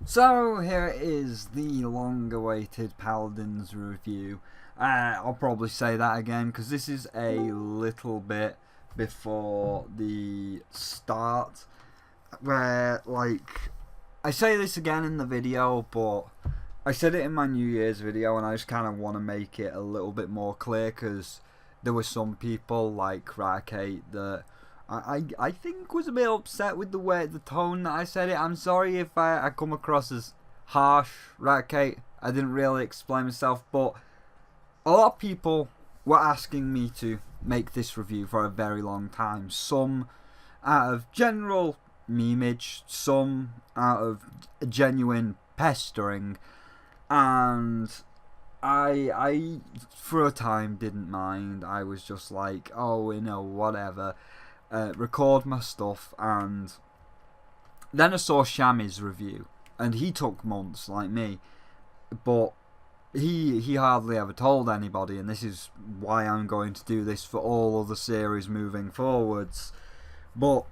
So here is the long-awaited Paladins review. I'll probably say that again because this is a little bit before the start, where I say this again in the video, but I said it in my New Year's video and I just kind of want to make it a little bit more clear because there were some people like raticate that I think was a bit upset with the tone that I said it. I'm sorry if I come across as harsh, raticate. I didn't really explain myself, but a lot of people were asking me to make this review for a very long time. Some out of general memeage, some out of genuine pestering, and I for a time didn't mind. I was just like, oh, whatever. Record my stuff, and then I saw Shammy's review, and he took months like me, but he hardly ever told anybody, and this is why I'm going to do this for all other series moving forwards. But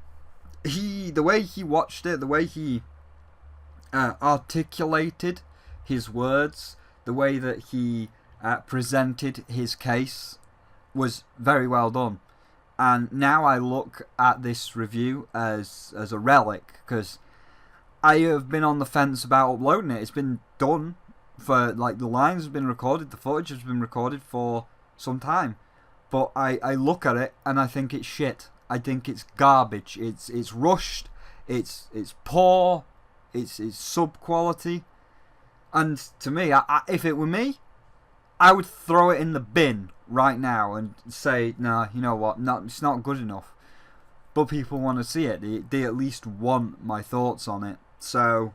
the way he watched it, the way he articulated his words, the way that he presented his case was very well done. And now I look at this review as a relic, because I have been on the fence about uploading it. It's been done for, the lines have been recorded, the footage has been recorded for some time. But I look at it and I think it's shit. I think it's garbage. It's rushed. It's poor. It's sub quality. And to me, if it were me, I would throw it in the bin right now and say, nah, you know what, no, it's not good enough. But people want to see it. They at least want my thoughts on it. So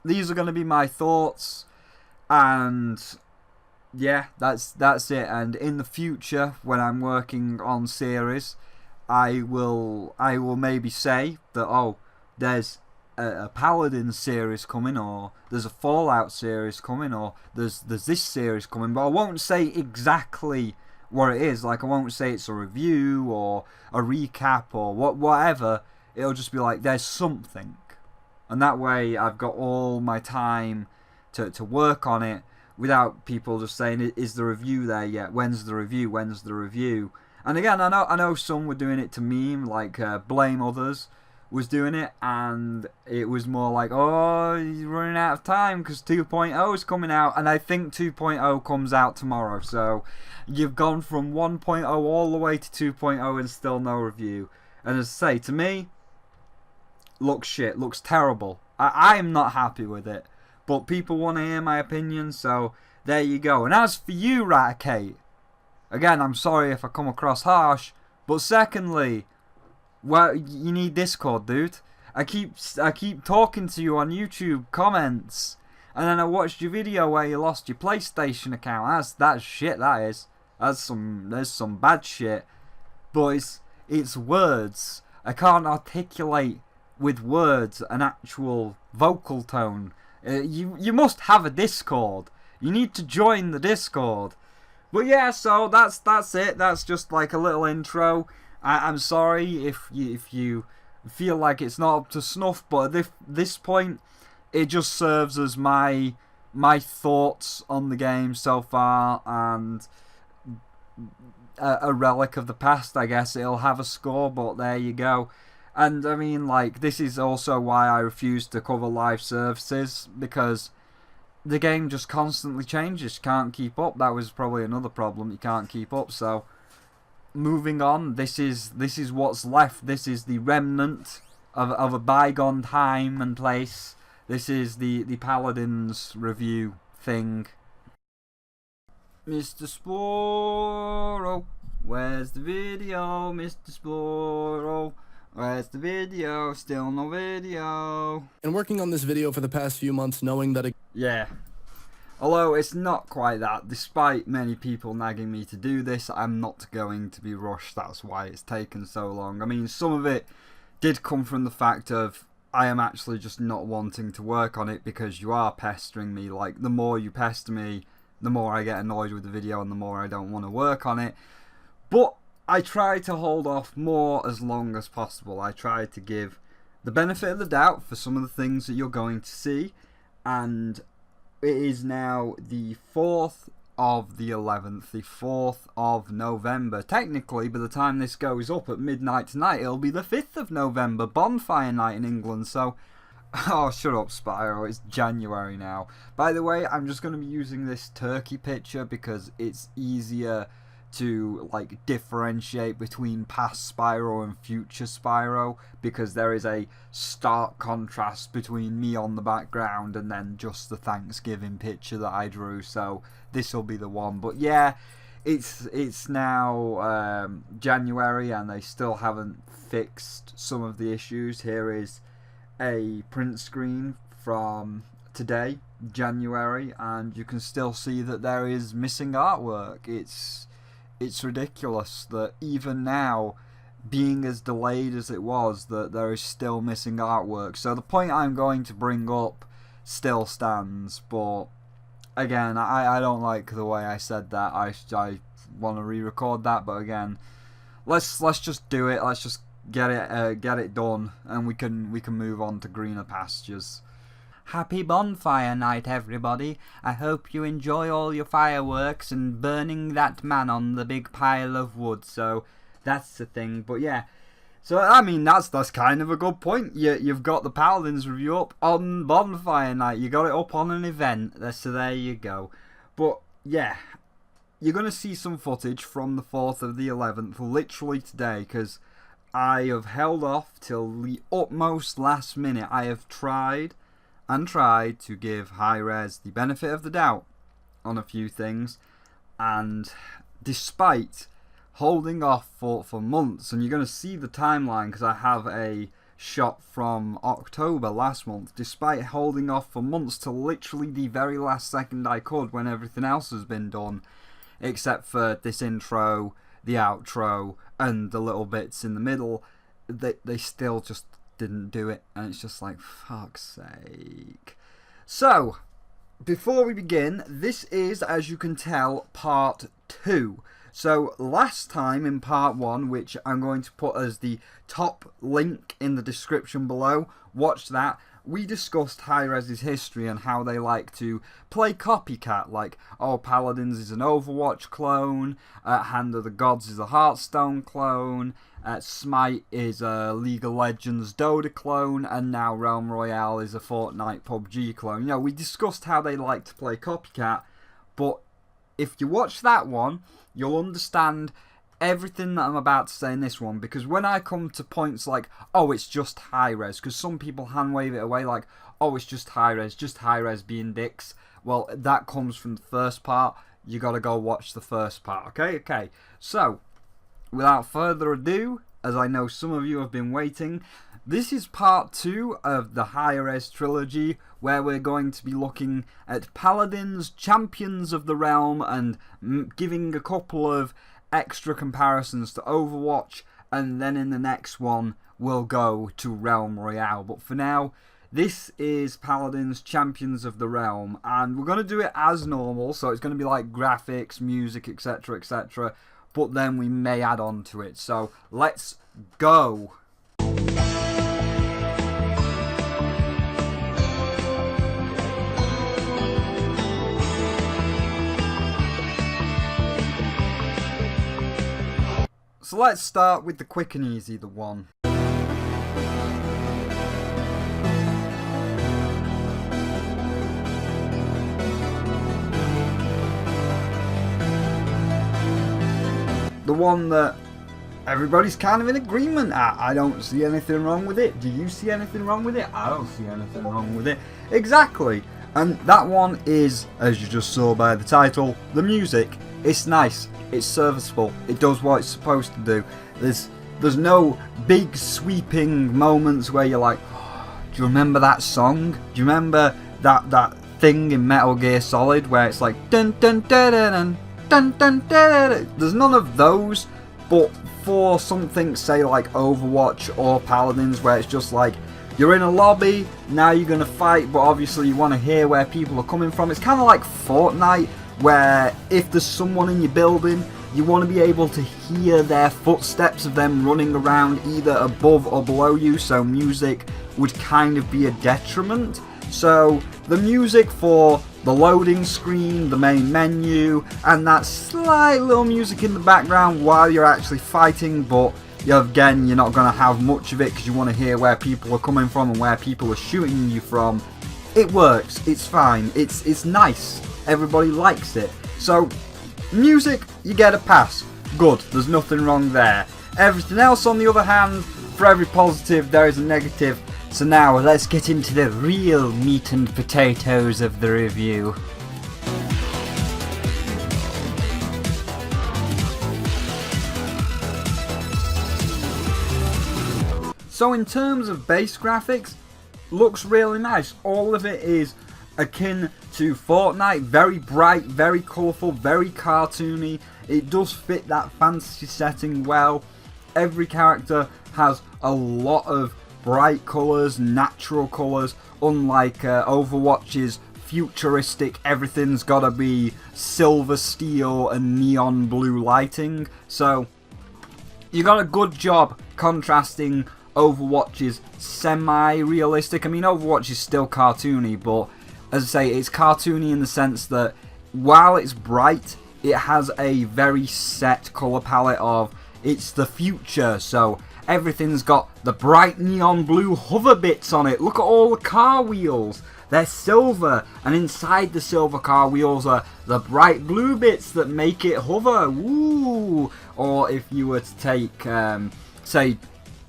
these are going to be my thoughts, and yeah, that's it. And in the future, when I'm working on series, I will maybe say that, oh, there's a Paladin series coming, or there's a Fallout series coming, or there's this series coming, but I won't say exactly what it is. I won't say it's a review or a recap or whatever. It'll just be like, there's something, and that way I've got all my time to work on it without people just saying, is the review there yet? When's the review? When's the review? And again, I know some were doing it to meme, like Blame Others was doing it, and it was more like, oh, you're running out of time because 2.0 is coming out, and I think 2.0 comes out tomorrow. So you've gone from 1.0 all the way to 2.0 and still no review. And as I say, to me, looks shit, looks terrible. I'm not happy with it, but people want to hear my opinion, so there you go. And as for you, Raticate, again, I'm sorry if I come across harsh, but secondly, well, you need Discord, dude. I keep talking to you on YouTube comments, and then I watched your video where you lost your PlayStation account. That's shit. There's some bad shit. But it's words. I can't articulate with words an actual vocal tone. You must have a Discord. You need to join the Discord. But yeah, so that's it. That's just like a little intro. I'm sorry if you feel like it's not up to snuff, but at this point, it just serves as my thoughts on the game so far, and a relic of the past. I guess it'll have a score, but there you go. And I mean, this is also why I refuse to cover live services, because the game just constantly changes. You can't keep up. That was probably another problem. You can't keep up, so moving on, this is what's left. This is the remnant of a bygone time and place. This is the Paladins review thing. Mr. Spyro, where's the video? Mr. Spyro, where's the video? Still no video. And working on this video for the past few months, knowing that yeah. Although it's not quite that, despite many people nagging me to do this, I'm not going to be rushed. That's why it's taken so long. I mean, some of it did come from the fact of I am actually just not wanting to work on it because you are pestering me. The more you pester me, the more I get annoyed with the video and the more I don't want to work on it. But I try to hold off more as long as possible. I try to give the benefit of the doubt for some of the things that you're going to see, and it is now the 4th of the 11th, the 4th of November. Technically, by the time this goes up at midnight tonight, it'll be the 5th of November, bonfire night in England, so... Oh, shut up, Spyro, it's January now. By the way, I'm just going to be using this turkey picture because it's easier to, like, differentiate between past Spyro and future Spyro, because there is a stark contrast between me on the background and then just the Thanksgiving picture that I drew, so this will be the one. But yeah, it's now January and they still haven't fixed some of the issues. Here is a print screen from today, January, and you can still see that there is missing artwork. It's ridiculous that even now, being as delayed as it was, that there is still missing artwork. So the point I'm going to bring up still stands, but again, I don't like the way I said that. I want to re-record that, but again, let's just do it. Let's just get it done, and we can move on to greener pastures. Happy bonfire night, everybody. I hope you enjoy all your fireworks and burning that man on the big pile of wood. So that's the thing. But yeah, so I mean that's kind of a good point. You've got the Paladins review up on bonfire night. You got it up on an event. So there you go. But yeah, you're gonna see some footage from the 4th of the 11th, literally today, because I have held off till the utmost last minute. I have tried to give Hi-Rez the benefit of the doubt on a few things, and despite holding off for months, and you're going to see the timeline because I have a shot from October last month, despite holding off for months till literally the very last second I could when everything else has been done, except for this intro, the outro, and the little bits in the middle, they still just didn't do it, and it's just like, fuck's sake. So, before we begin, this is, as you can tell, part 2. So, last time in part 1, which I'm going to put as the top link in the description below, watch that. We discussed Hi-Rez's history and how they like to play copycat, like, oh, Paladins is an Overwatch clone, Hand of the Gods is a Hearthstone clone, Smite is a League of Legends Dota clone, and now Realm Royale is a Fortnite PUBG clone. You know, we discussed how they like to play copycat, but if you watch that one, you'll understand everything that I'm about to say in this one, because when I come to points like, oh, it's just Hi-Rez, because some people hand wave it away like, oh, it's just Hi-Rez being dicks. Well, that comes from the first part. You gotta go watch the first part, okay? So, without further ado, as I know some of you have been waiting, this is part 2 of the Hi-Rez trilogy, where we're going to be looking at Paladins, Champions of the Realm, and giving a couple of extra comparisons to Overwatch, and then in the next one we'll go to Realm Royale. But for now, this is Paladins, Champions of the Realm, and we're going to do it as normal, so it's going to be like graphics, music, etc, but then we may add on to it. So let's go. So let's start with the quick and easy, the one. The one that everybody's kind of in agreement at. I don't see anything wrong with it. Do you see anything wrong with it? I don't see anything wrong with it. Exactly. And that one is, as you just saw by the title, the music. It's nice. It's serviceable. It does what it's supposed to do. There's no big sweeping moments where you're like, oh, do you remember that song? Do you remember that thing in Metal Gear Solid where it's like dun dun dun dun dun dun dun dun? There's none of those, but for something say like Overwatch or Paladins where it's just like you're in a lobby, now you're gonna fight, but obviously you want to hear where people are coming from. It's kind of like Fortnite, where if there's someone in your building, You want to be able to hear their footsteps of them running around either above or below you, so music would kind of be a detriment. So the music for the loading screen, the main menu, and that slight little music in the background while you're actually fighting, but again, you're not going to have much of it because you want to hear where people are coming from and where people are shooting you from. It works, it's fine, it's nice, everybody likes it. So, music, you get a pass. Good, there's nothing wrong there. Everything else, on the other hand, for every positive, there is a negative. So now, let's get into the real meat and potatoes of the review. So in terms of base graphics, looks really nice. All of it is akin to Fortnite, very bright, very colourful, very cartoony. It does fit that fantasy setting well. Every character has a lot of bright colours, natural colours, unlike Overwatch's futuristic, everything's gotta be silver steel and neon blue lighting. So you got a good job contrasting Overwatch's semi-realistic. I mean, Overwatch is still cartoony, but as I say, it's cartoony in the sense that while it's bright, it has a very set colour palette of it's the future, so everything's got the bright neon blue hover bits on it. Look at all the car wheels. They're silver, and inside the silver car wheels are the bright blue bits that make it hover. Woo! Or if you were to take, say,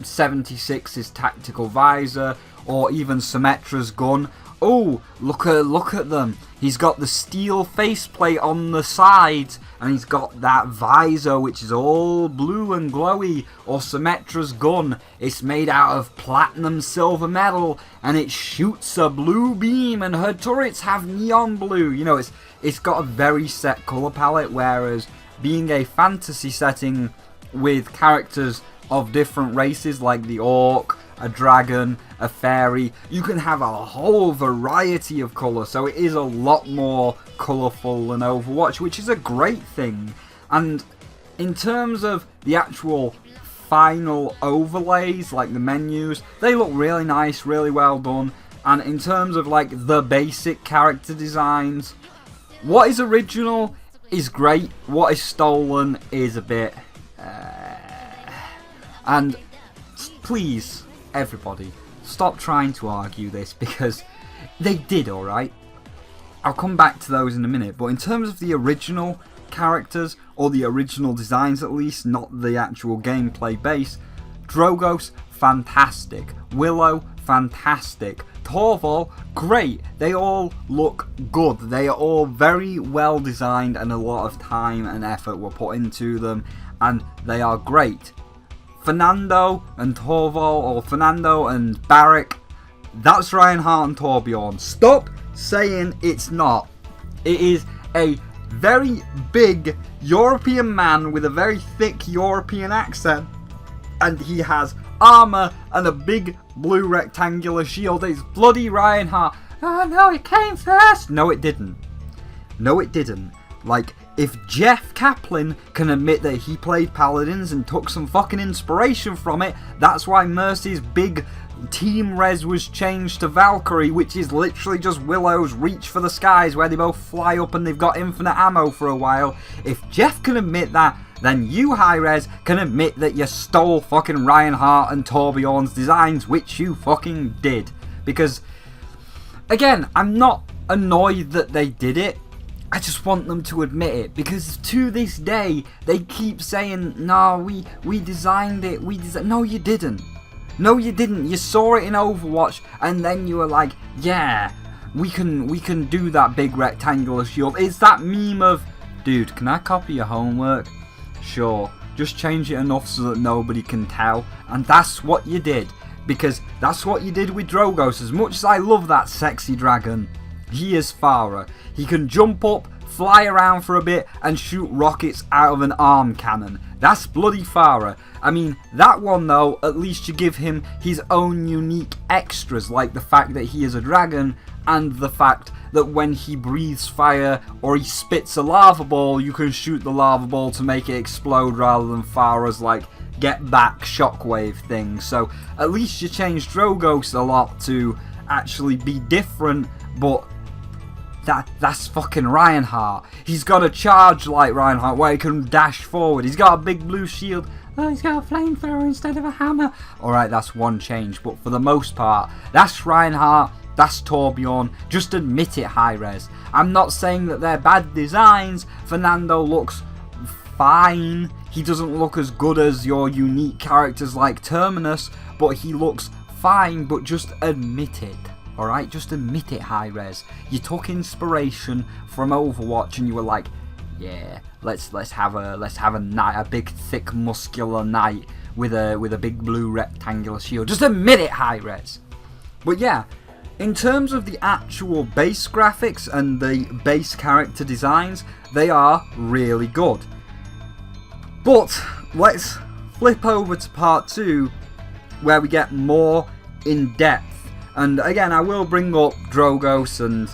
76's tactical visor, or even Symmetra's gun. Oh, look at them. He's got the steel faceplate on the sides, and he's got that visor which is all blue and glowy. Or Symmetra's gun, it's made out of platinum silver metal, and it shoots a blue beam, and her turrets have neon blue. You know, it's got a very set colour palette, whereas being a fantasy setting with characters of different races like the orc, a dragon, a fairy, you can have a whole variety of colour, so it is a lot more colourful than Overwatch, which is a great thing. And in terms of the actual final overlays, like the menus, they look really nice, really well done. And in terms of like the basic character designs, what is original is great, what is stolen is a bit and please, everybody, stop trying to argue this, because they did alright. I'll come back to those in a minute, but in terms of the original characters, or the original designs at least, not the actual gameplay base, Drogos, fantastic. Willow, fantastic. Torval, great. They all look good. They are all very well designed, and a lot of time and effort were put into them, and they are great. Fernando and Torval, or Fernando and Barrick, that's Reinhardt and Torbjorn. Stop saying it's not. It is a very big European man with a very thick European accent, and he has armour and a big blue rectangular shield. It's bloody Reinhardt. Oh no, it came first. No, it didn't. No, it didn't. Like, if Jeff Kaplan can admit that he played Paladins and took some fucking inspiration from it, that's why Mercy's big team res was changed to Valkyrie, which is literally just Willow's Reach for the Skies, where they both fly up and they've got infinite ammo for a while. If Jeff can admit that, then you, Hi-Rez, can admit that you stole fucking Reinhardt and Torbjorn's designs, which you fucking did. Because, again, I'm not annoyed that they did it. I just want them to admit it, because to this day they keep saying, no, we designed it, no, you didn't. No, you didn't. You saw it in Overwatch, and then you were like, yeah, we can do that big rectangular shield. It's that meme of, dude, can I copy your homework? Sure, just change it enough so that nobody can tell. And that's what you did, because that's what you did with Drogos. As much as I love that sexy dragon, he is Farah. He can jump up, fly around for a bit, and shoot rockets out of an arm cannon. That's bloody Farah. I mean, that one though, at least you give him his own unique extras, like the fact that he is a dragon, and the fact that when he breathes fire or he spits a lava ball, you can shoot the lava ball to make it explode rather than Farah's like get back shockwave thing. So at least you changed Drogos a lot to actually be different, but that's fucking Reinhardt. He's got a charge like Reinhardt where he can dash forward. He's got a big blue shield. Oh, he's got a flamethrower instead of a hammer. Alright, that's one change, but for the most part, that's Reinhardt, that's Torbjorn. Just admit it, Hi-Rez. I'm not saying that they're bad designs. Fernando looks fine. He doesn't look as good as your unique characters like Terminus, but he looks fine, but just admit it. Alright, just admit it, Hi-Rez. You took inspiration from Overwatch and you were like, yeah, let's have a knight, a big thick muscular knight with a big blue rectangular shield. Just admit it, Hi-Rez. But yeah, in terms of the actual base graphics and the base character designs, they are really good. But let's flip over to part 2 where we get more in depth. And again, I will bring up Drogos and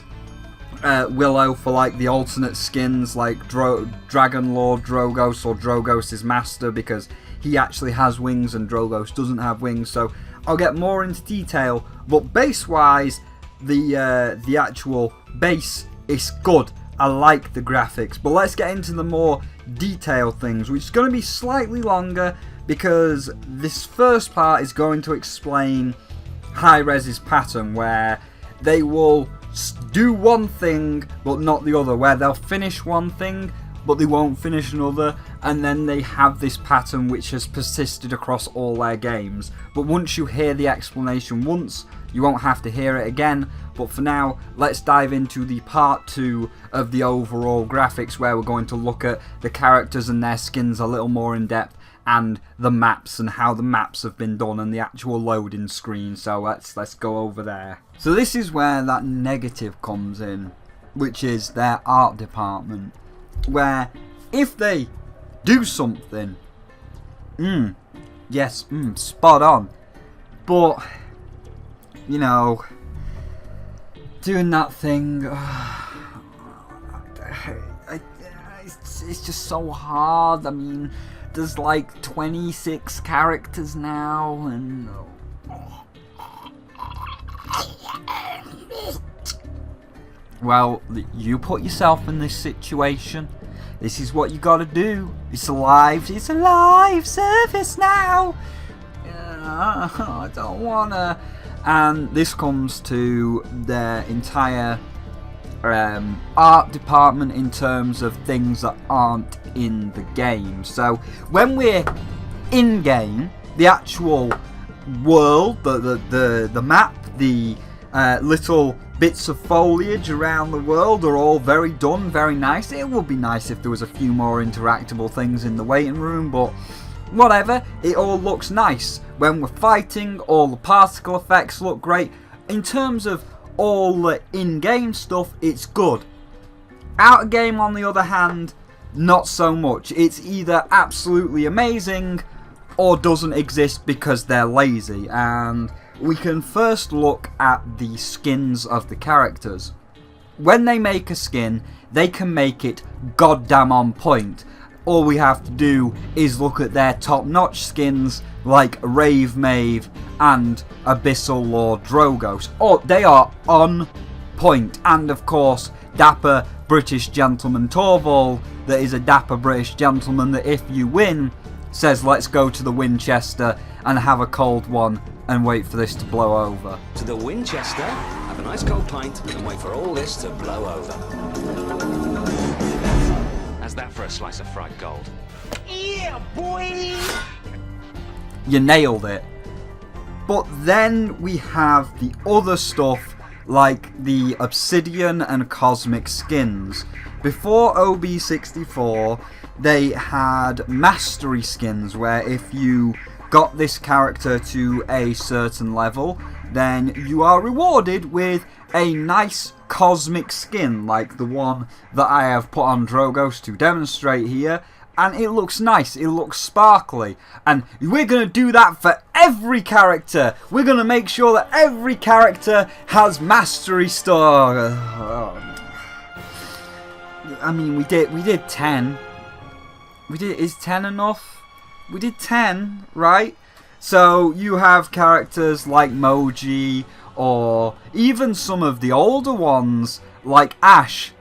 Willow for like the alternate skins, like Dragon Lord Drogos or Drogos' Master, because he actually has wings and Drogos doesn't have wings. So I'll get more into detail. But base-wise, the actual base is good. I like the graphics. But let's get into the more detailed things, which is going to be slightly longer because this first part is going to explain Hi-Rez's pattern, where they will do one thing but not the other, where they'll finish one thing but they won't finish another, and then they have this pattern which has persisted across all their games. But once you hear the explanation once, you won't have to hear it again. But for now, let's dive into the part 2 of the overall graphics, where we're going to look at the characters and their skins a little more in depth, and the maps and how the maps have been done and the actual loading screen. So let's go over there. So this is where that negative comes in, which is their art department, where if they do something, yes, spot on, but you know, doing that thing, it's just so hard. I mean, there's like 26 characters now, and well, you put yourself in this situation. This is what you gotta do. It's a live service now. I don't wanna. And this comes to their entire art department in terms of things that aren't in the game. So when we're in game, the actual world, the map, the little bits of foliage around the world are all very done, very nice. It would be nice if there was a few more interactable things in the waiting room, but whatever, it all looks nice. When we're fighting, all the particle effects look great. In terms of all the in-game stuff, it's good. Out of game, on the other hand, not so much. It's either absolutely amazing or doesn't exist because they're lazy. And we can first look at the skins of the characters. When they make a skin, they can make it goddamn on point. All we have to do is look at their top-notch skins like Rave Maeve and Abyssal Lord Drogos. Oh, they are on point. And of course, dapper British gentleman Torvald, that is a dapper British gentleman that if you win, says let's go to the Winchester and have a cold one and wait for this to blow over. To the Winchester, have a nice cold pint and wait for all this to blow over. How's that for a slice of fried gold? Yeah, boy! You nailed it. But then we have the other stuff like the Obsidian and Cosmic skins. Before OB64, they had Mastery skins where if you got this character to a certain level, then you are rewarded with a nice cosmic skin like the one that I have put on Drogos to demonstrate here. And it looks nice, it looks sparkly. And we're going to do that for every character. We're going to make sure that every character has mastery star. I mean, we did 10. Is 10 enough? We did 10, right? So you have characters like Moji, or even some of the older ones like Ash.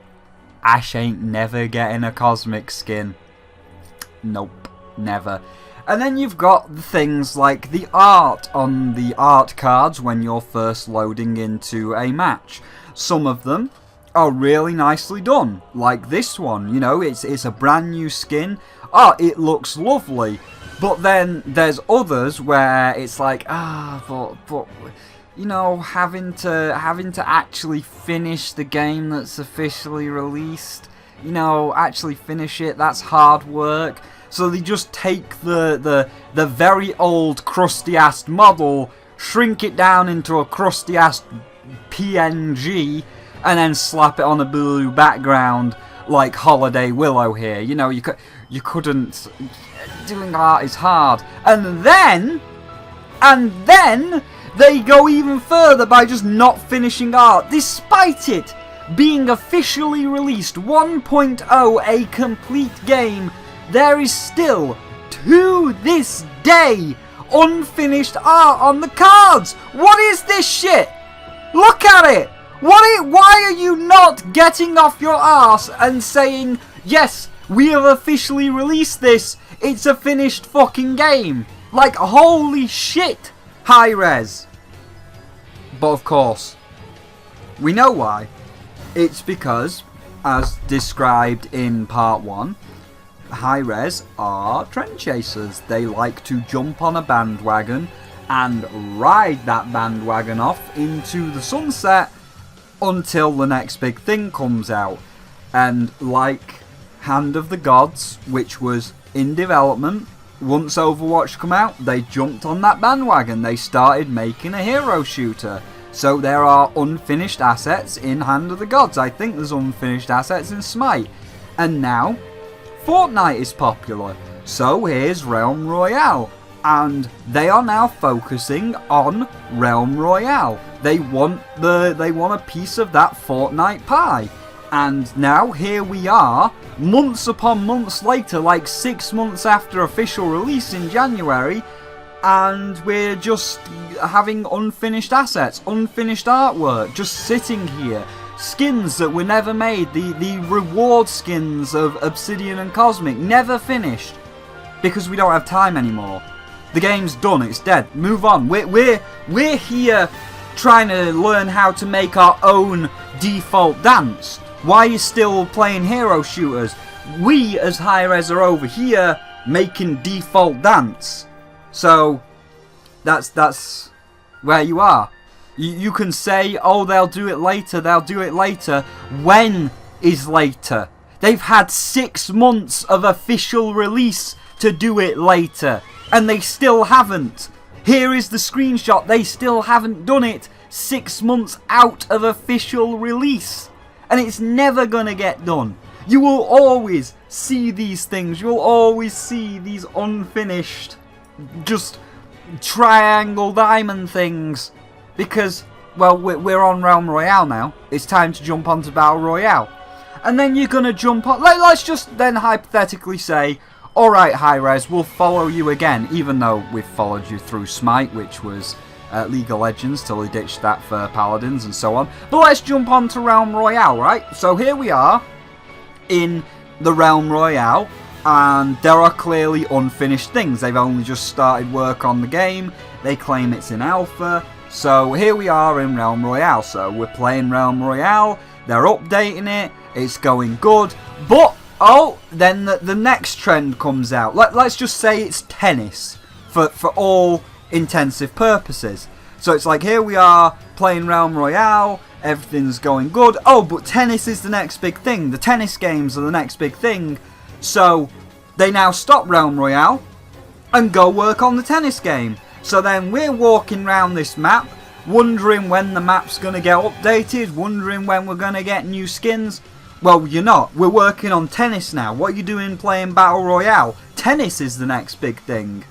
Ash ain't never getting a cosmic skin. Nope, never. And then you've got things like the art on the art cards when you're first loading into a match. Some of them are really nicely done, like this one. You know, it's a brand new skin. Oh, it looks lovely. But then there's others where it's like, but you know, having to actually finish the game that's officially released. You know, actually finish it. That's hard work. So they just take the very old crusty ass model, shrink it down into a crusty ass PNG, and then slap it on a blue background like Holiday Willow here. You know, you couldn't. Doing art is hard. And then they go even further by just not finishing art, despite it being officially released 1.0, a complete game. There is still, to this day, unfinished art on the cards. What is this shit? Look at it. Why are you not getting off your arse and saying, yes, we have officially released this, it's a finished fucking game? Like, holy shit, Hi-Rez. But of course, we know why. It's because, as described in part 1, Hi-Rez are trend chasers. They like to jump on a bandwagon and ride that bandwagon off into the sunset until the next big thing comes out. And like Hand of the Gods, which was in development, once Overwatch come out, they jumped on that bandwagon. They started making a hero shooter. So there are unfinished assets in Hand of the Gods. I think there's unfinished assets in Smite. And now Fortnite is popular. So here's Realm Royale. And they are now focusing on Realm Royale. They want a piece of that Fortnite pie. And now here we are, months upon months later, like 6 months after official release in January, and we're just having unfinished assets, unfinished artwork, just sitting here. Skins that were never made, the reward skins of Obsidian and Cosmic, never finished. Because we don't have time anymore. The game's done, it's dead, move on. We're here trying to learn how to make our own default dance. Why are you still playing hero shooters? We, as Hi-Rez, are over here making default dance. So, that's where you are. You can say, oh, they'll do it later, they'll do it later. When is later? They've had 6 months of official release to do it later, and they still haven't. Here is the screenshot, they still haven't done it 6 months out of official release. And it's never gonna get done. You will always see these things. You'll always see these unfinished, just triangle diamond things. Because, well, we're on Realm Royale now. It's time to jump onto Battle Royale. And then you're gonna jump on... Let's just then hypothetically say, alright, Hi-Rez, we'll follow you again. Even though we've followed you through Smite, which was... League of Legends till they ditched that for Paladins and so on. But let's jump on to Realm Royale, right? So here we are in the Realm Royale, and there are clearly unfinished things. They've only just started work on the game. They claim it's in alpha. So here we are in Realm Royale. So we're playing Realm Royale. They're updating it. It's going good. But, oh, then the next trend comes out. Let's just say it's tennis for all intensive purposes. So it's like, here we are playing Realm Royale, everything's going good. Oh, but tennis is the next big thing. The tennis games are the next big thing. So they now stop Realm Royale and go work on the tennis game. So then we're walking around this map, wondering when the map's going to get updated, wondering when we're going to get new skins. Well, you're not. We're working on tennis now. What are you doing playing Battle Royale? Tennis is the next big thing.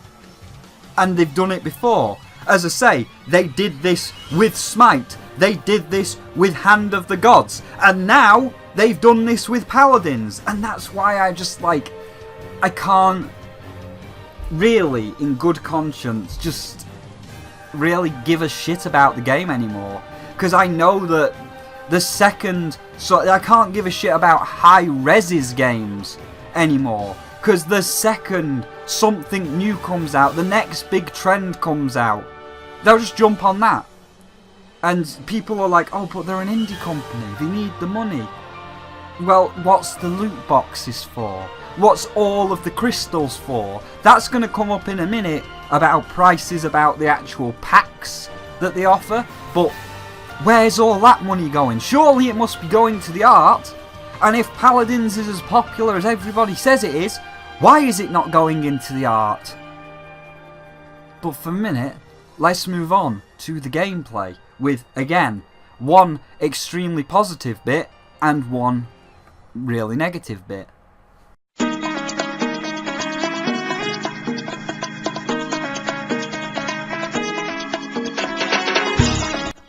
And they've done it before. As I say, they did this with Smite. They did this with Hand of the Gods. And now they've done this with Paladins. And that's why I just like... I can't really, in good conscience, just really give a shit about the game anymore. Because I know that the second... So I can't give a shit about Hi-Rez's games anymore. Because the second something new comes out, the next big trend comes out, they'll just jump on that. And people are like, oh, but they're an indie company, they need the money. Well, what's the loot boxes for? What's all of the crystals for? That's going to come up in a minute about prices, about the actual packs that they offer. But where's all that money going? Surely it must be going to the art. And if Paladins is as popular as everybody says it is, why is it not going into the art? But for a minute, let's move on to the gameplay with, again, one extremely positive bit and one really negative bit.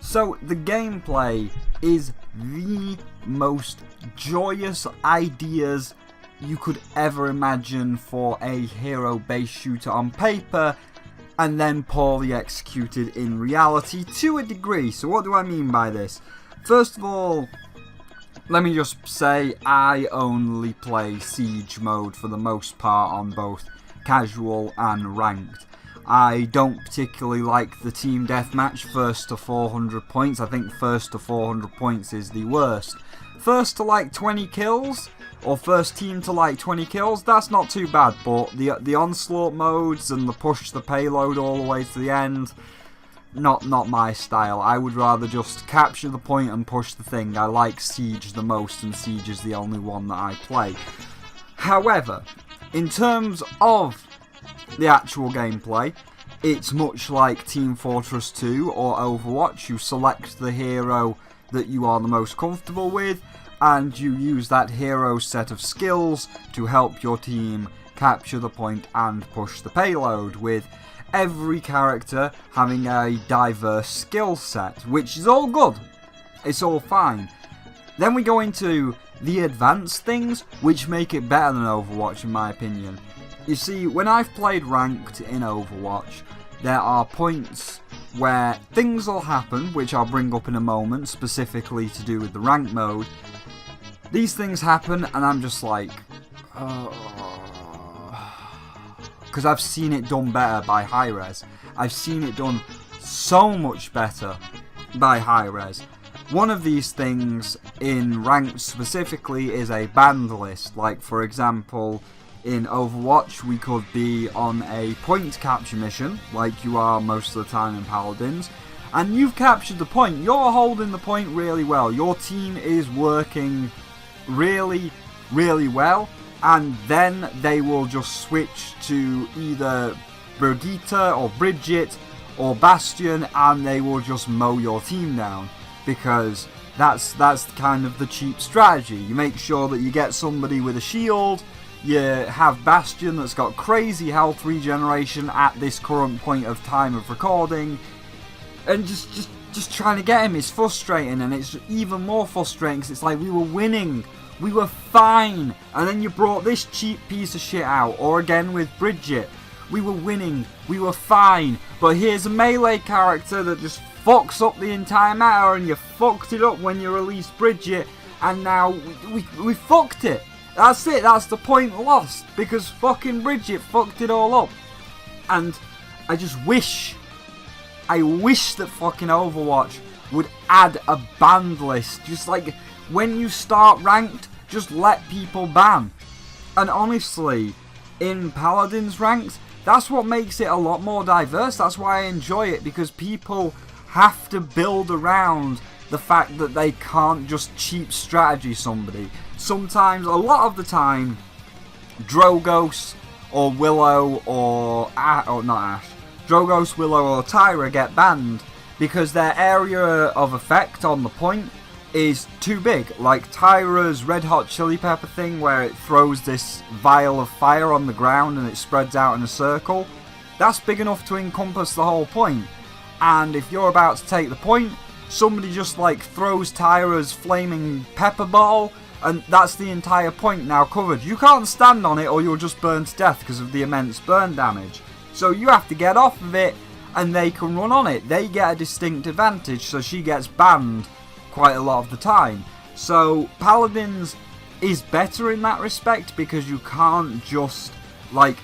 So the gameplay is the most joyous ideas you could ever imagine for a hero-based shooter on paper, and then poorly executed in reality to a degree. So what do I mean by this? First of all, let me just say I only play Siege mode for the most part on both casual and ranked. I don't particularly like the team deathmatch first to 400 points. I think first to 400 points is the worst. First to like 20 kills, or first team to like 20 kills, that's not too bad, but the onslaught modes and the push the payload all the way to the end, not my style. I would rather just capture the point and push the thing. I like Siege the most, and Siege is the only one that I play. However, in terms of the actual gameplay, it's much like Team Fortress 2 or Overwatch. You select the hero that you are the most comfortable with, and you use that hero's set of skills to help your team capture the point and push the payload, with every character having a diverse skill set, which is all good. It's all fine. Then we go into the advanced things, which make it better than Overwatch in my opinion. You see, when I've played ranked in Overwatch, there are points where things will happen, which I'll bring up in a moment, specifically to do with the rank mode. These things happen and I'm just like, because I've seen it done better by Hi-Rez. I've seen it done so much better by Hi-Rez. One of these things in ranked specifically is a banned list. Like, for example, in Overwatch we could be on a point capture mission, like you are most of the time in Paladins, and you've captured the point. You're holding the point really well. Your team is working really, really well, and then they will just switch to either Brigitte or Bridget or Bastion, and they will just mow your team down, because that's kind of the cheap strategy. You make sure that you get somebody with a shield. You have Bastion that's got crazy health regeneration at this current point of time of recording, and just trying to get him is frustrating, and it's even more frustrating because it's like we were winning, we were fine, and then you brought this cheap piece of shit out. Or again with Bridget, we were winning, we were fine, but here's a melee character that just fucks up the entire matter, and you fucked it up when you released Bridget, and now we fucked it. That's it, that's the point lost, because fucking Bridget fucked it all up. And I just wish that fucking Overwatch would add a banned list. Just like, when you start ranked, just let people ban. And honestly, in Paladins ranks, that's what makes it a lot more diverse. That's why I enjoy it, because people have to build around the fact that they can't just cheap strategy somebody. Sometimes, a lot of the time, Drogos or Willow or not Ash, Drogos, Willow or Tyra get banned because their area of effect on the point is too big. Like Tyra's Red Hot Chili Pepper thing, where it throws this vial of fire on the ground and it spreads out in a circle. That's big enough to encompass the whole point. And if you're about to take the point, somebody just like throws Tyra's flaming pepper ball, and that's the entire point now covered. You can't stand on it or you'll just burn to death because of the immense burn damage. So you have to get off of it and they can run on it. They get a distinct advantage, so she gets banned quite a lot of the time. So Paladins is better in that respect because you can't just like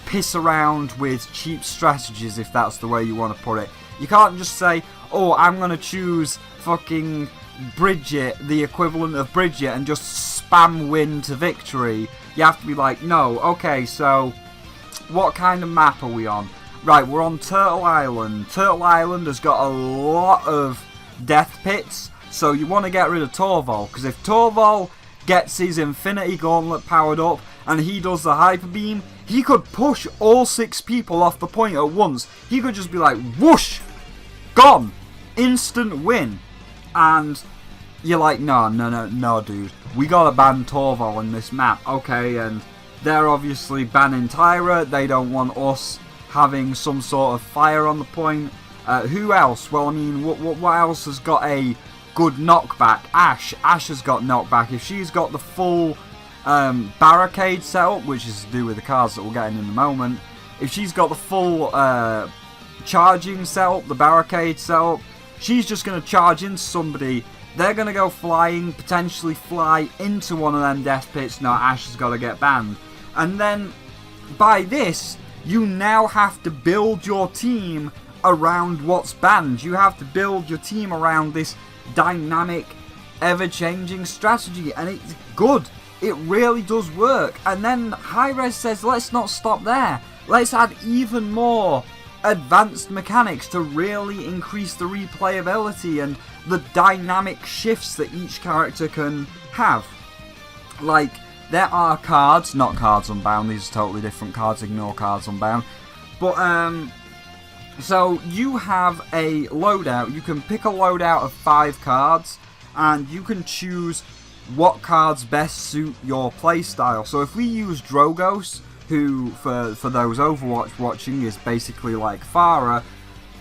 piss around with cheap strategies, if that's the way you want to put it. You can't just say, oh, I'm going to choose fucking Bridget, the equivalent of Bridget, and just spam win to victory. You have to be like, no, okay, so what kind of map are we on? Right, we're on Turtle Island. Turtle Island has got a lot of death pits, so you want to get rid of Torval, because if Torval gets his Infinity Gauntlet powered up and he does the Hyper Beam, he could push all 6 people off the point at once. He could just be like, whoosh, gone, instant win. And you're like, no, dude, we gotta ban Torval in this map. Okay, and they're obviously banning Tyra. They don't want us having some sort of fire on the point. Who else? Well, I mean, what else has got a good knockback? Ash has got knockback. If she's got the full barricade setup, which is to do with the cards that we'll get in a moment, if she's got the full charging setup, the barricade setup, she's just going to charge into somebody. They're going to go flying, potentially fly into one of them death pits. No, Ash has got to get banned. And then by this, you now have to build your team around what's banned. You have to build your team around this dynamic, ever-changing strategy, and it's good. It really does work. And then Hi-Rez says, let's not stop there. Let's add even more advanced mechanics to really increase the replayability and the dynamic shifts that each character can have. Like, there are cards, not Cards Unbound, these are totally different cards, ignore Cards Unbound. But, so you have a loadout, you can pick a loadout of 5 cards, and you can choose what cards best suit your playstyle. So if we use Drogos, who, for those Overwatch watching, is basically like Farah,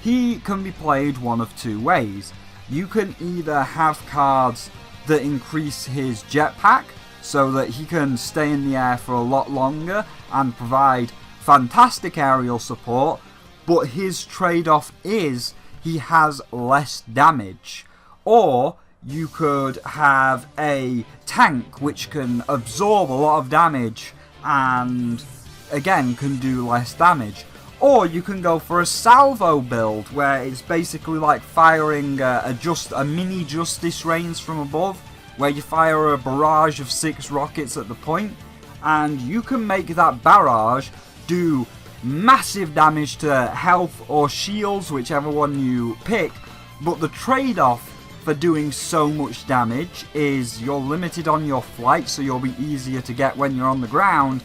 he can be played one of 2 ways. You can either have cards that increase his jetpack, so that he can stay in the air for a lot longer and provide fantastic aerial support, but his trade-off is he has less damage. Or you could have a tank which can absorb a lot of damage and again can do less damage. Or you can go for a salvo build where it's basically like firing a mini Justice Rains from above, where you fire a barrage of 6 rockets at the point, and you can make that barrage do massive damage to health or shields, whichever one you pick, but the trade-off for doing so much damage is you're limited on your flight, so you'll be easier to get when you're on the ground,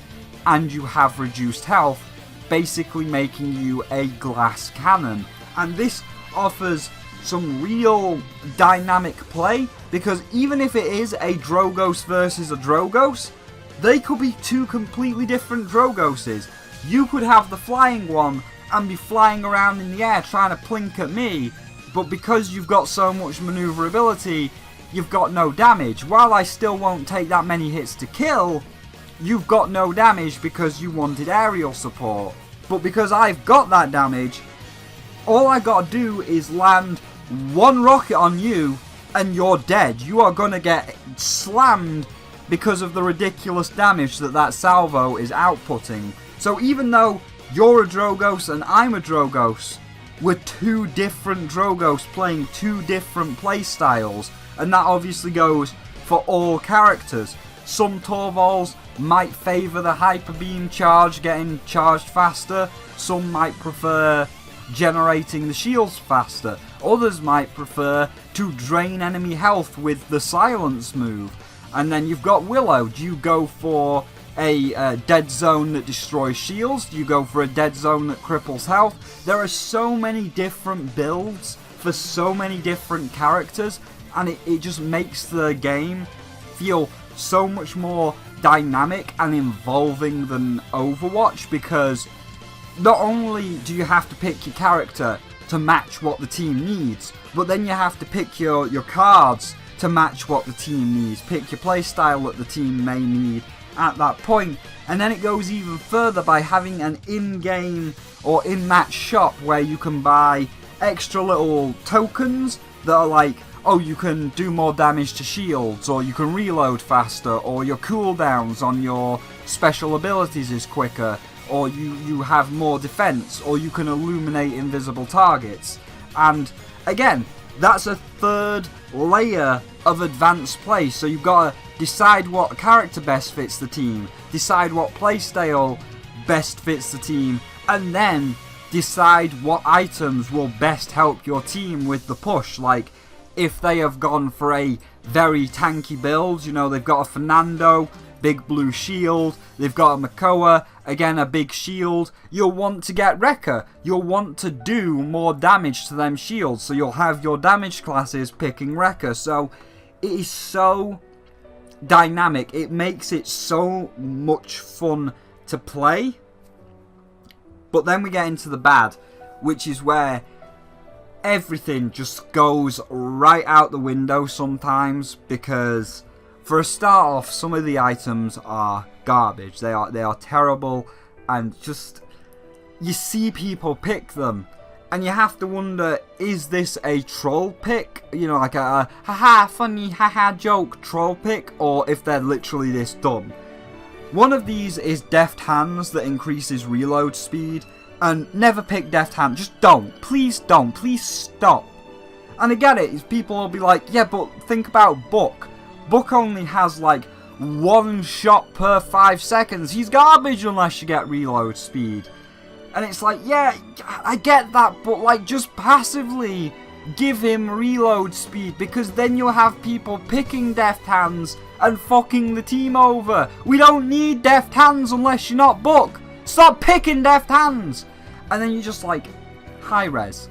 and you have reduced health, basically making you a glass cannon. And this offers some real dynamic play, because even if it is a Drogos versus a Drogos, they could be 2 completely different Drogoses. You could have the flying one and be flying around in the air trying to plink at me, but because you've got so much maneuverability, you've got no damage. While I still won't take that many hits to kill, you've got no damage because you wanted aerial support. But because I've got that damage, all I gotta do is land 1 rocket on you and you're dead. You are gonna get slammed because of the ridiculous damage that salvo is outputting. So even though you're a Drogos and I'm a Drogos, we're 2 different Drogos playing 2 different playstyles, and that obviously goes for all characters. Some Torvals might favour the Hyper Beam charge, getting charged faster. Some might prefer generating the shields faster. Others might prefer to drain enemy health with the silence move. And then you've got Willow. Do you go for a dead zone that destroys shields? Do you go for a dead zone that cripples health? There are so many different builds for so many different characters and it just makes the game feel so much more dynamic and involving than Overwatch, because not only do you have to pick your character to match what the team needs, but then you have to pick your cards to match what the team needs, pick your playstyle that the team may need at that point. And then it goes even further by having an in-game or in-match shop where you can buy extra little tokens that are like, oh, you can do more damage to shields, or you can reload faster, or your cooldowns on your special abilities is quicker, or you have more defense, or you can illuminate invisible targets. And again, that's a third layer of advanced play. So you've got to decide what character best fits the team, decide what playstyle best fits the team, and then decide what items will best help your team with the push. Like, if they have gone for a very tanky build, you know, they've got a Fernando, big blue shield, they've got a Makoa, again a big shield, you'll want to get Wrecker, you'll want to do more damage to them shields, so you'll have your damage classes picking Wrecker. So it is so dynamic, it makes it so much fun to play. But then we get into the bad, which is where everything just goes right out the window sometimes, because for a start off, some of the items are garbage. They are terrible, and just, you see people pick them and you have to wonder, is this a troll pick? You know, like a haha funny haha joke troll pick, or if they're literally this dumb. One of these is Deft Hands that increases reload speed, and never pick Deft Hand. Just don't. Please don't. Please stop. And I get it, is people will be like, yeah, but think about Buck. Buck only has like one shot per 5 seconds. He's garbage unless you get reload speed. And it's like, yeah, I get that, but like, just passively give him reload speed, because then you'll have people picking Deft Hands and fucking the team over. We don't need Deft Hands unless you're not Buck. Stop picking Deft Hands. And then you're just like, Hi-Rez,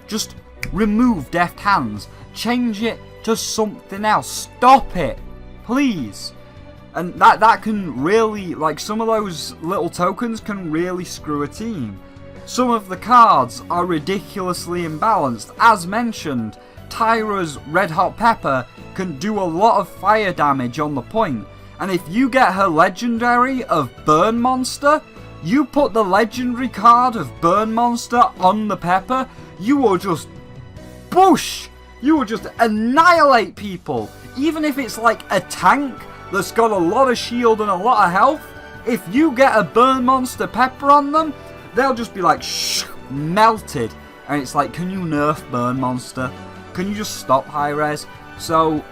just remove Deft Hands, change it to something else, stop it, please. And that can really, like, some of those little tokens can really screw a team. Some of the cards are ridiculously imbalanced. As mentioned, Tyra's Red Hot Pepper can do a lot of fire damage on the point, and if you get her legendary of Burn Monster, you put the legendary card of Burn Monster on the Pepper, you will just boosh! You will just annihilate people. Even if it's like a tank that's got a lot of shield and a lot of health, if you get a Burn Monster Pepper on them, they'll just be like shh, melted. And it's like, can you nerf Burn Monster? Can you just stop Hi-Rez? So,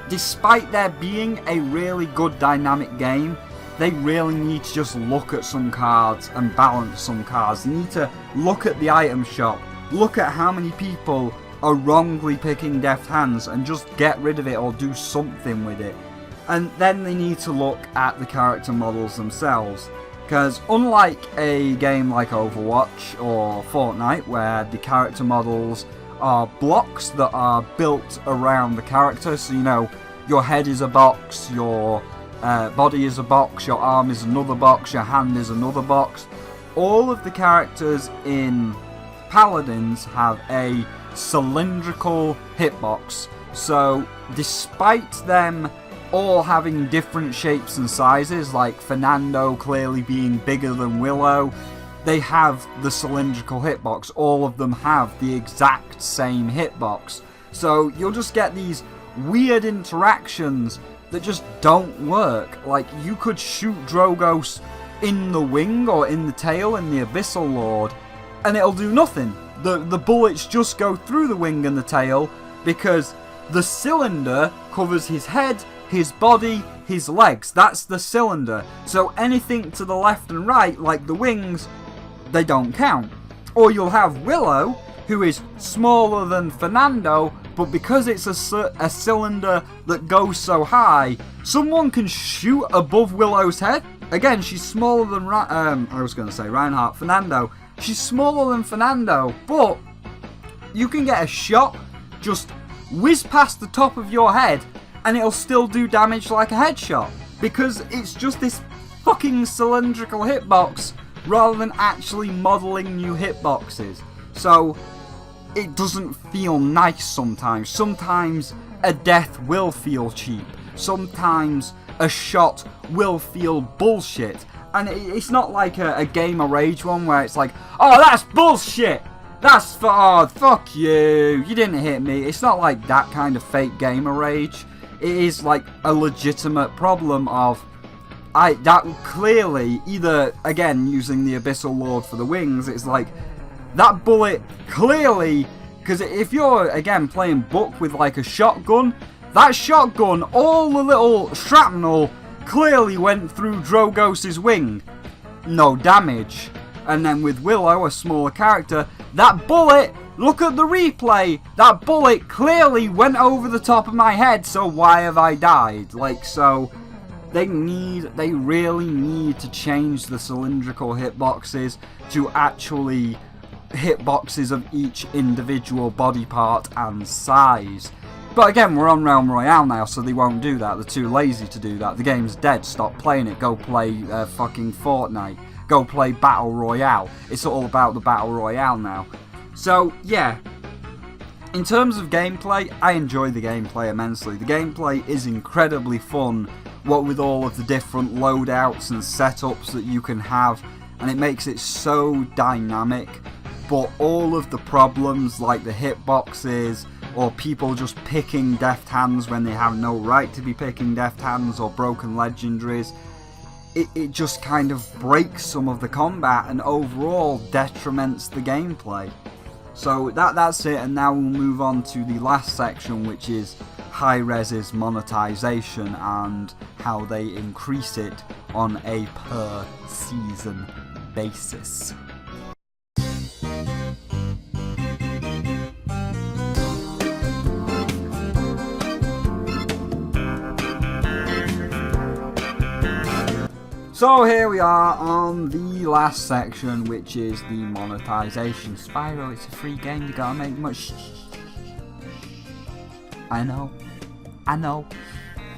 despite there being a really good dynamic game, they really need to just look at some cards and balance some cards. They need to look at the item shop, look at how many people are wrongly picking Deft Hands, and just get rid of it or do something with it. And then they need to look at the character models themselves, because unlike a game like Overwatch or Fortnite, where the character models are blocks that are built around the character, so you know, your head is a box, your body is a box, your arm is another box, your hand is another box. All of the characters in Paladins have a cylindrical hitbox, so despite them all having different shapes and sizes, like Fernando clearly being bigger than Willow, they have the cylindrical hitbox. All of them have the exact same hitbox, so you'll just get these weird interactions that just don't work. Like, you could shoot Drogos in the wing or in the tail in the Abyssal Lord, and it'll do nothing. The bullets just go through the wing and the tail, because the cylinder covers his head, his body, his legs. That's the cylinder. So anything to the left and right, like the wings, they don't count. Or you'll have Willow, who is smaller than Fernando, but because it's a cylinder that goes so high, someone can shoot above Willow's head. Again, she's smaller than Reinhardt, Fernando. She's smaller than Fernando, but you can get a shot just whiz past the top of your head and it'll still do damage like a headshot. Because it's just this fucking cylindrical hitbox rather than actually modelling new hitboxes. So it doesn't feel nice sometimes. Sometimes a death will feel cheap. Sometimes a shot will feel bullshit. And it's not like a Gamer Rage one where it's like, oh, that's bullshit! That's fuck you! You didn't hit me. It's not like that kind of fake Gamer Rage. It is like a legitimate problem of, that clearly, either, again, using the Abyssal Lord for the wings, it's like, that bullet clearly, because if you're, again, playing Book with like a shotgun, that shotgun, all the little shrapnel clearly went through Drogos' wing. No damage. And then with Willow, a smaller character, that bullet, look at the replay, that bullet clearly went over the top of my head, so why have I died? Like, so, they really need to change the cylindrical hitboxes to actually hitboxes of each individual body part and size. But again, we're on Realm Royale now, so they won't do that. They're too lazy to do that. The game's dead. Stop playing it. Go play fucking Fortnite. Go play Battle Royale. It's all about the Battle Royale now. So, yeah. In terms of gameplay, I enjoy the gameplay immensely. The gameplay is incredibly fun, what with all of the different loadouts and setups that you can have, and it makes it so dynamic. But all of the problems, like the hitboxes, or people just picking deft hands when they have no right to be picking deft hands, or broken legendaries, it just kind of breaks some of the combat and overall detriments the gameplay. So that's it, and now we'll move on to the last section, which is Hi-Rez's monetization and how they increase it on a per season basis. So here we are on the last section, which is the monetization. Spyro, it's a free game, you gotta make much. I know.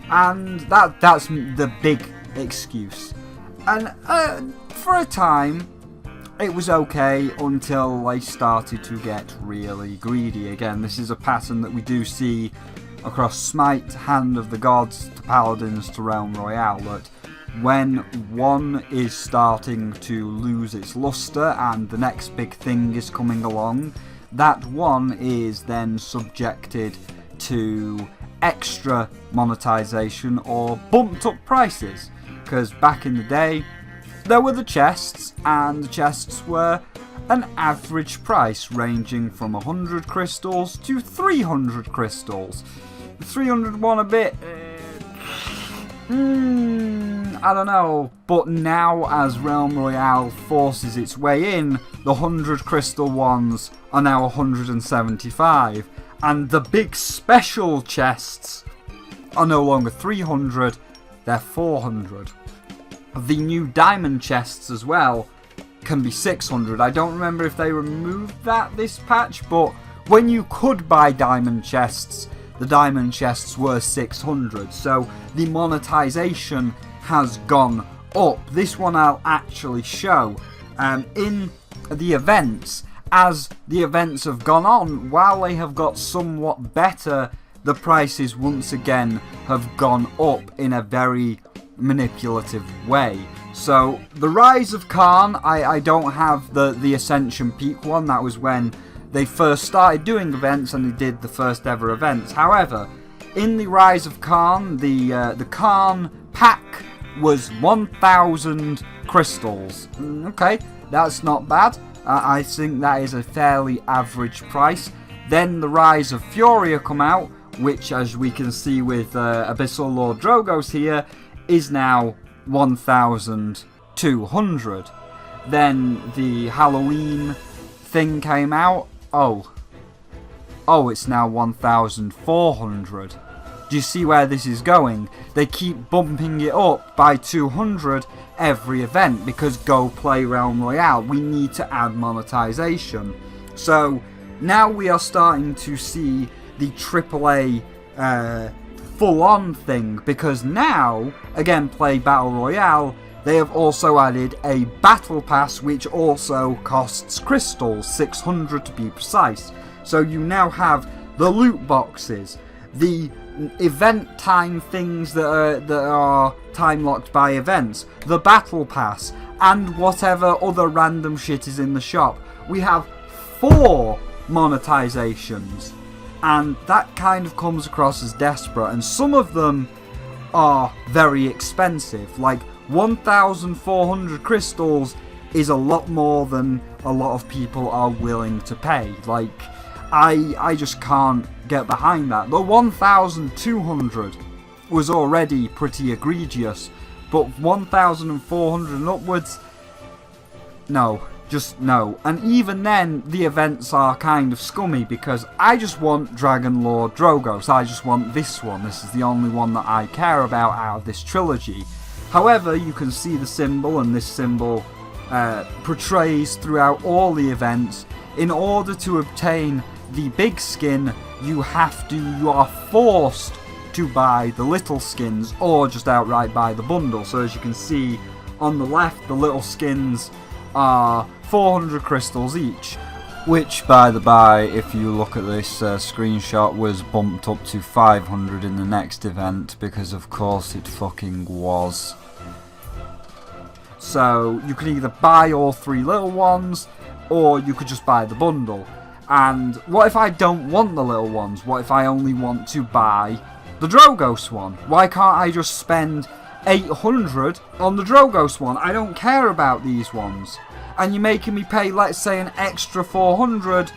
And that's the big excuse. And for a time, it was okay until they started to get really greedy. Again, this is a pattern that we do see across Smite, Hand of the Gods, to Paladins, to Realm Royale, that when one is starting to lose its luster and the next big thing is coming along, that one is then subjected to extra monetization or bumped up prices. Because back in the day, there were the chests, and the chests were an average price ranging from 100 crystals to 300 crystals. The 300 one a bit... I don't know, but now as Realm Royale forces its way in, the 100 crystal ones are now 175, and the big special chests are no longer 300, they're 400. The new diamond chests as well can be 600. I don't remember if they removed that this patch, but when you could buy diamond chests, the diamond chests were 600, so the monetization has gone up. This one I'll actually show. In the events, as the events have gone on, while they have got somewhat better, the prices once again have gone up in a very manipulative way. So the Rise of Khan, I don't have the Ascension Peak one. That was when they first started doing events and they did the first ever events. However, in the Rise of Khan, the Khan pack was 1,000 crystals. Okay, that's not bad. I think that is a fairly average price. Then the Rise of Furia come out, which, as we can see with Abyssal Lord Drogos here, is now 1,200. Then the Halloween thing came out. Oh, it's now 1,400. Do you see where this is going? They keep bumping it up by 200 every event because go play Realm Royale. We need to add monetization. So now we are starting to see the AAA full-on thing, because now, again, play Battle Royale, they have also added a Battle Pass which also costs crystals, 600 to be precise. So you now have the loot boxes, the event time things that are time locked by events, the Battle Pass, and whatever other random shit is in the shop. We have 4 monetizations, and that kind of comes across as desperate, and some of them are very expensive. Like 1,400 crystals is a lot more than a lot of people are willing to pay. Like, I just can't get behind that. The 1,200 was already pretty egregious, but 1,400 and upwards, no, just no. And even then, the events are kind of scummy, because I just want Dragon Lord Drogos. I just want this one. This is the only one that I care about out of this trilogy. However, you can see the symbol, and this symbol portrays throughout all the events. In order to obtain the big skin, you are forced to buy the little skins, or just outright buy the bundle. So as you can see on the left, the little skins are 400 crystals each, which, by the by, if you look at this screenshot, was bumped up to 500 in the next event, because of course it fucking was. So you can either buy all 3 little ones, or you could just buy the bundle. And what if I don't want the little ones? What if I only want to buy the Drogos one? Why can't I just spend 800 on the Drogos one? I don't care about these ones. And you're making me pay, let's say, an extra 400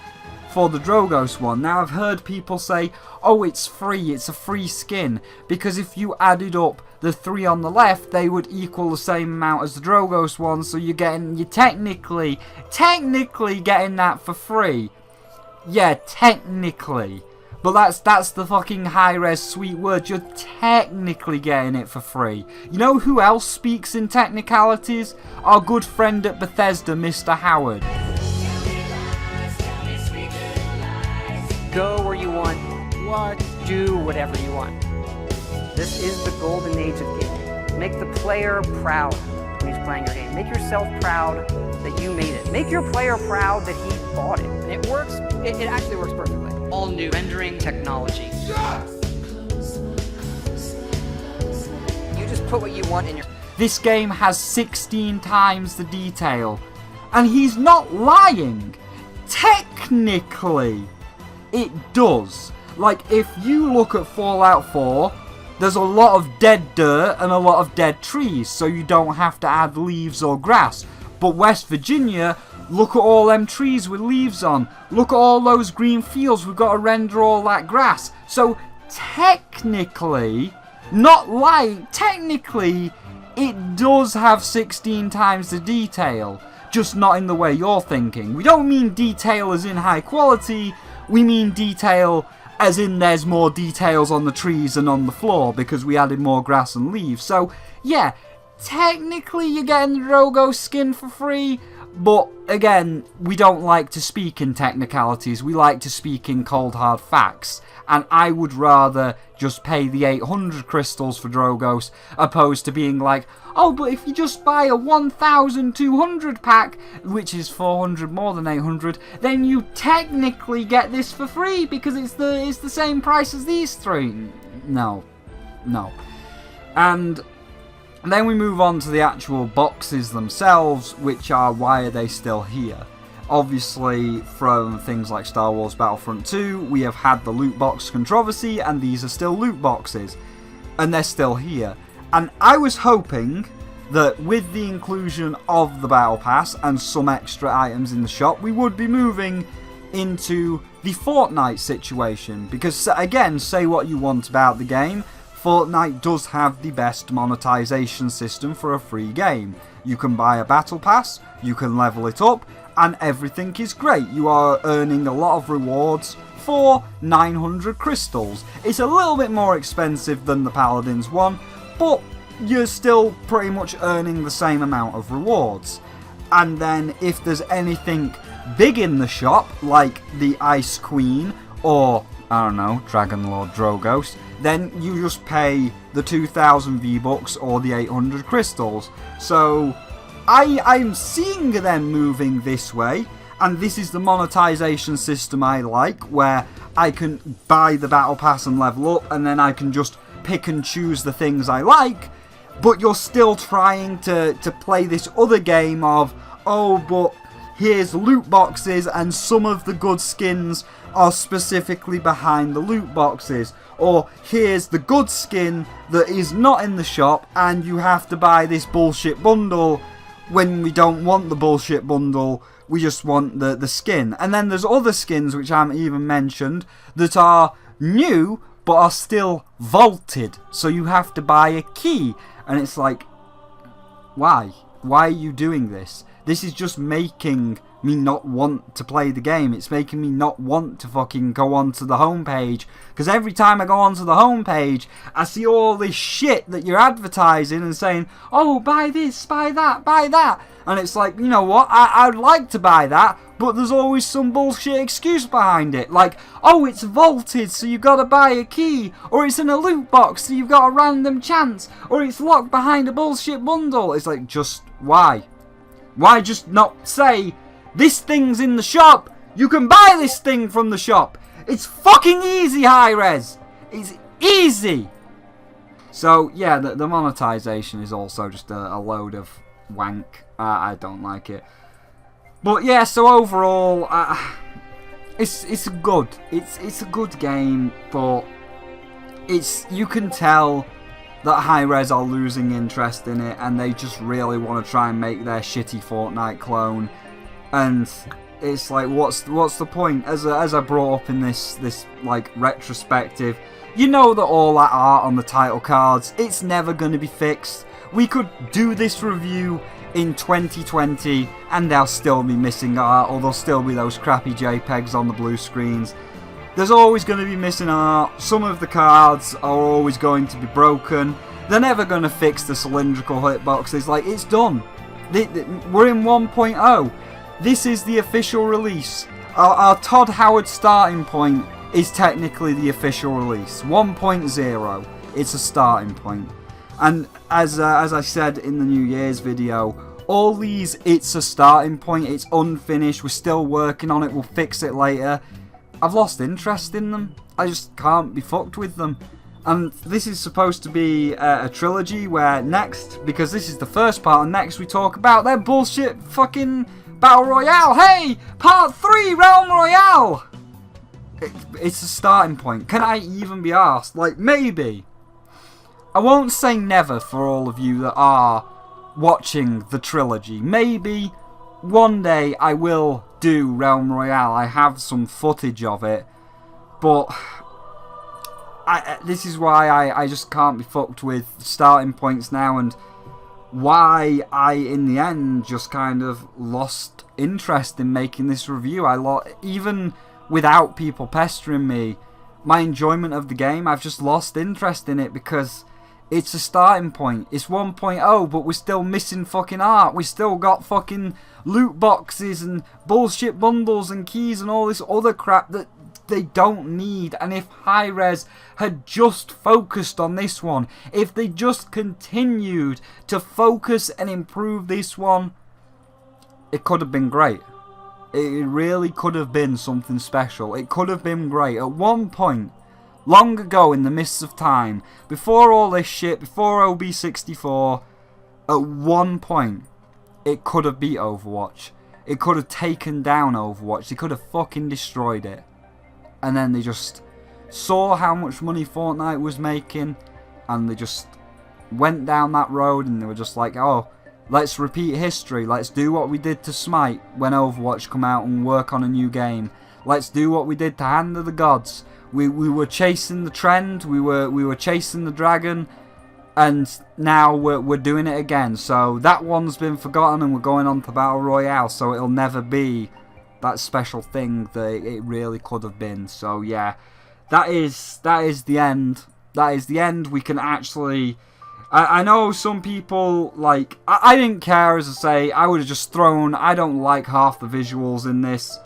for the Drogos one. Now, I've heard people say, oh, it's free, it's a free skin, because if you added up the 3 on the left, they would equal the same amount as the Drogos one, so you're technically getting that for free. Yeah, technically. But that's the fucking Hi-Rez sweet word. You're technically getting it for free. You know who else speaks in technicalities? Our good friend at Bethesda, Mr. Howard. Go where you want, do whatever you want. This is the golden age of gaming. Make the player proud when he's playing your game. Make yourself proud that you made it. Make your player proud that he bought it. And it works, it actually works perfectly. All new rendering technology. Yes! You just put what you want in your... This game has 16 times the detail. And he's not lying. Technically, it does. Like, if you look at Fallout 4, there's a lot of dead dirt and a lot of dead trees, so you don't have to add leaves or grass. But West Virginia, look at all them trees with leaves on. Look at all those green fields. We've got to render all that grass. So technically, not lying, technically, it does have 16 times the detail. Just not in the way you're thinking. We don't mean detail as in high quality. We mean detail as in there's more details on the trees and on the floor because we added more grass and leaves. So, yeah, technically you're getting the Drogo skin for free, but again, we don't like to speak in technicalities. We like to speak in cold hard facts. And I would rather just pay the 800 crystals for Drogos, opposed to being like, oh, but if you just buy a 1,200 pack, which is 400 more than 800, then you technically get this for free because it's the same price as these 3. No. And then we move on to the actual boxes themselves, which are, why are they still here? Obviously, from things like Star Wars Battlefront 2, we have had the loot box controversy, and these are still loot boxes. And they're still here. And I was hoping that with the inclusion of the Battle Pass and some extra items in the shop, we would be moving into the Fortnite situation. Because, again, say what you want about the game, Fortnite does have the best monetization system for a free game. You can buy a Battle Pass, you can level it up, and everything is great. You are earning a lot of rewards for 900 crystals. It's a little bit more expensive than the Paladins one, but you're still pretty much earning the same amount of rewards. And then if there's anything big in the shop, like the Ice Queen or I don't know, Dragon Lord Drogos, then you just pay the 2,000 V-Bucks or the 800 crystals. So I'm seeing them moving this way, and this is the monetization system I like, where I can buy the battle pass and level up, and then I can just pick and choose the things I like. But you're still trying to play this other game of, oh, but here's loot boxes and some of the good skins are specifically behind the loot boxes. Or here's the good skin that is not in the shop and you have to buy this bullshit bundle when we don't want the bullshit bundle, we just want the skin. And then there's other skins which I haven't even mentioned that are new but are still vaulted. So you have to buy a key. And it's like, why? Why are you doing this? This is just making me not want to play the game. It's making me not want to fucking go onto the homepage. Because every time I go onto the homepage, I see all this shit that you're advertising and saying, oh, buy this, buy that, buy that. And it's like, you know what? I'd like to buy that, but there's always some bullshit excuse behind it. Like, oh, it's vaulted, so you've got to buy a key. Or it's in a loot box, so you've got a random chance. Or it's locked behind a bullshit bundle. It's like, just why? Why just not say, this thing's in the shop, you can buy this thing from the shop. It's fucking easy, Hi-Rez. It's easy. So, yeah, the monetization is also just a load of wank. I don't like it. But, yeah, so overall, it's good. It's a good game, but you can tell that Hi-Rez are losing interest in it, and they just really want to try and make their shitty Fortnite clone. And it's like, what's the point? As I brought up in this like retrospective, you know that all that art on the title cards, it's never going to be fixed. We could do this review in 2020 and they'll still be missing art, or there'll still be those crappy JPEGs on the blue screens. There's always going to be missing art. Some of the cards are always going to be broken. They're never going to fix the cylindrical hitboxes. Like, it's done. We're in 1.0. This is the official release. Our Todd Howard starting point is technically the official release. 1.0. It's a starting point. And as I said in the New Year's video, all these, it's a starting point. It's unfinished. We're still working on it. We'll fix it later. I've lost interest in them. I just can't be fucked with them. And this is supposed to be a trilogy where next, because this is the first part, and next we talk about their bullshit fucking Battle Royale. Hey! Part 3 Realm Royale! It's a starting point. Can I even be asked? Like, maybe. I won't say never for all of you that are watching the trilogy. Maybe one day I will do Realm Royale. I have some footage of it. But this is why I just can't be fucked with starting points now, and why I, in the end, just kind of lost interest in making this review. Even without people pestering me, my enjoyment of the game, I've just lost interest in it because it's a starting point. It's 1.0, but we're still missing fucking art. We still got fucking loot boxes and bullshit bundles and keys and all this other crap that they don't need. And if Hi-Rez had just focused on this one, if they just continued to focus and improve this one, it could have been great. It really could have been something special. It could have been great. At one point, long ago in the mists of time, before all this shit, before OB64, at one point, it could have beat Overwatch. It could have taken down Overwatch. They could have fucking destroyed it. And then they just saw how much money Fortnite was making, and they just went down that road, and they were just like, oh, let's repeat history. Let's do what we did to Smite when Overwatch come out and work on a new game. Let's do what we did to Hand of the Gods. We were chasing the trend, we were chasing the dragon, and now we're doing it again. So that one's been forgotten, and we're going on to Battle Royale, so it'll never be that special thing that it really could have been. So yeah, that is the end. That is the end. We can actually, I know some people, like, I didn't care, as I say. I would have just thrown, I don't like half the visuals in this.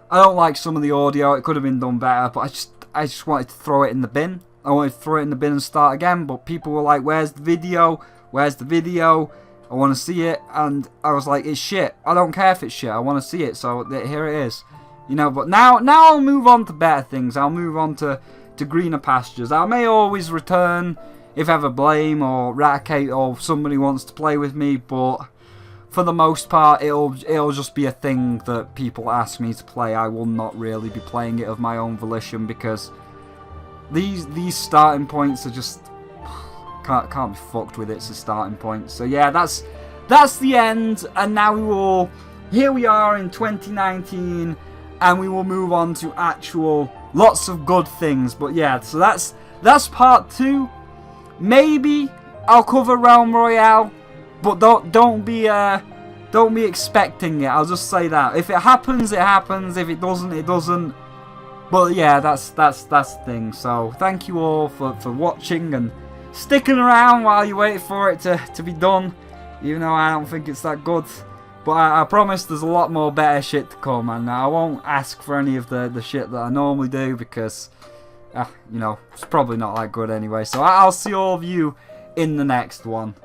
I don't like some of the audio. It could have been done better, but I just wanted to throw it in the bin. I wanted to throw it in the bin and start again, but people were like, where's the video? Where's the video? I want to see it. And I was like, it's shit. I don't care if it's shit. I want to see it. So here it is. You know, but now I'll move on to better things. I'll move on to greener pastures. I may always return if ever Blame or Raticate or somebody wants to play with me, but for the most part, it'll just be a thing that people ask me to play. I will not really be playing it of my own volition because these starting points are just can't be fucked with. It's a starting point. So yeah, that's the end. And now here we are in 2019, and we will move on to actual lots of good things. But yeah, so that's part 2. Maybe I'll cover Realm Royale, but don't be expecting it. I'll just say that if it happens, it happens. If it doesn't, it doesn't. But yeah, that's the thing. So thank you all for watching and sticking around while you wait for it to be done. Even though I don't think it's that good. But I promise there's a lot more better shit to come, and I won't ask for any of the shit that I normally do because, you know, it's probably not that good anyway. So I'll see all of you in the next one.